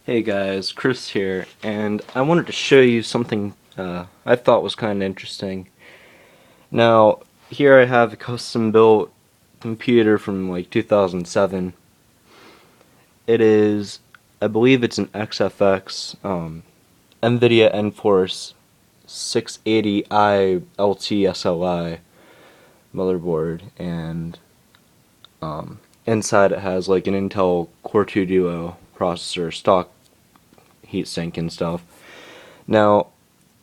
Hey guys, Chris here, and I wanted to show you something I thought was kind of interesting. Now, here I have a custom built computer from like 2007. It is, I believe it's an XFX NVIDIA nForce 680i LT SLI motherboard, and inside it has like an Intel Core 2 Duo processor, stock heatsink and stuff. Now,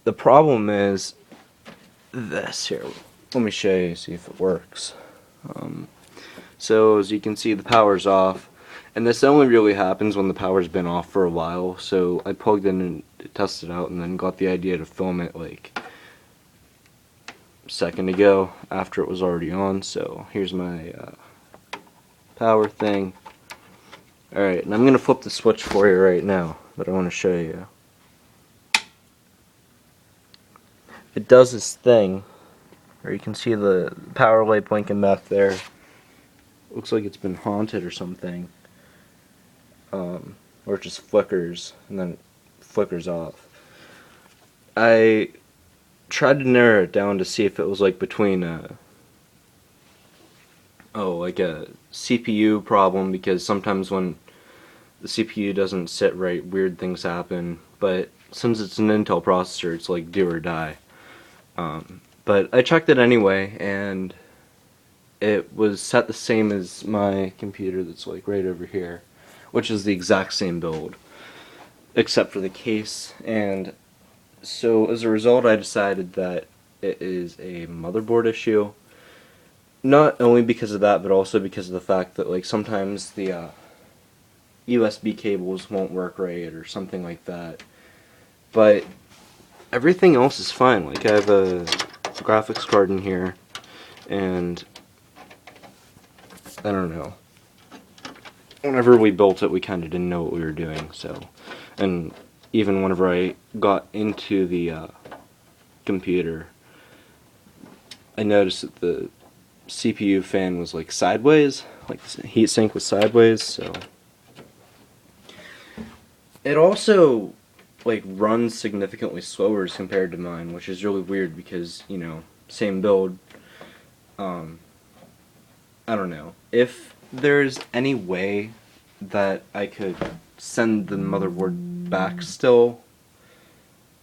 the problem is this here. Let me show you, see if it works. So as you can see, the power's off, and this only really happens when the power's been off for a while. So I plugged in and tested it out, and then got the idea to film it like a second ago after it was already on. So here's my power thing. Alright, and I'm gonna flip the switch for you right now, but I want to show you. It does this thing, or you can see the power light blinking back there. Looks like it's been haunted or something, or it just flickers and then it flickers off. I tried to narrow it down to see if it was like between like a CPU problem, because sometimes when the CPU doesn't sit right, weird things happen. But since it's an Intel processor, it's like do or die. But I checked it anyway, and it was set the same as my computer that's like right over here, which is the exact same build, except for the case. And so as a result, I decided that it is a motherboard issue. Not only because of that, but also because of the fact that like sometimes the USB cables won't work right or something like that. But everything else is fine. Like I have a graphics card in here, and I don't know. Whenever we built it, we kind of didn't know what we were doing. So, and even whenever I got into the computer, I noticed that the CPU fan was like sideways, like the heatsink was sideways. So it also like runs significantly slower as compared to mine, which is really weird because, you know, same build. I don't know. If there's any way that I could send the motherboard back still,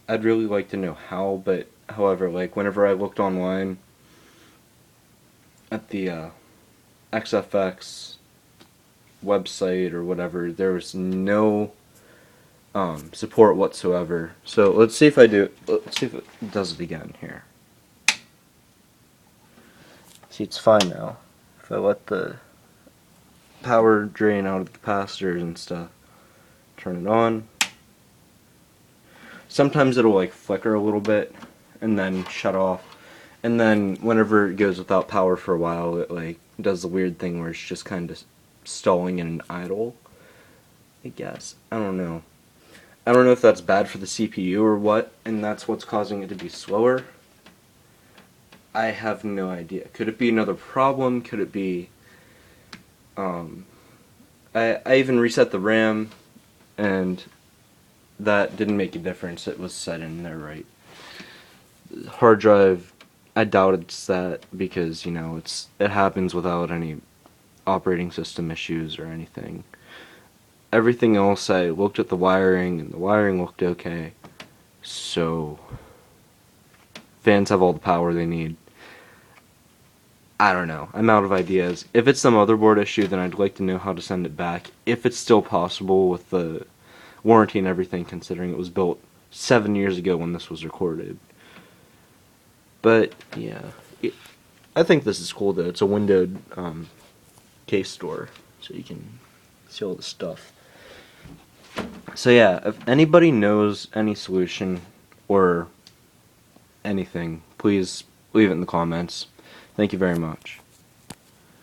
I'd really like to know how. But however, like whenever I looked online at the XFX website or whatever, there was no support whatsoever. So let's see if let's see if it does it again here. See, it's fine now. If I let the power drain out of the capacitors and stuff, turn it on, sometimes it'll like flicker a little bit and then shut off, and then whenever it goes without power for a while, it like does the weird thing where it's just kind of stalling in an idle, I guess. I don't know if that's bad for the CPU or what, and that's what's causing it to be slower. I have no idea. Could it be another problem? Could it be I even reset the RAM, and that didn't make a difference. It was set in there right. Hard drive, I doubt it's that, because, you know, it happens without any operating system issues or anything. Everything else, I looked at the wiring, and the wiring looked okay. So fans have all the power they need. I don't know. I'm out of ideas. If it's the motherboard issue, then I'd like to know how to send it back. If it's still possible with the warranty and everything, considering it was built 7 years ago when this was recorded. But yeah, I think this is cool though. It's a windowed case store, so you can see all the stuff. So yeah, if anybody knows any solution or anything, please leave it in the comments. Thank you very much.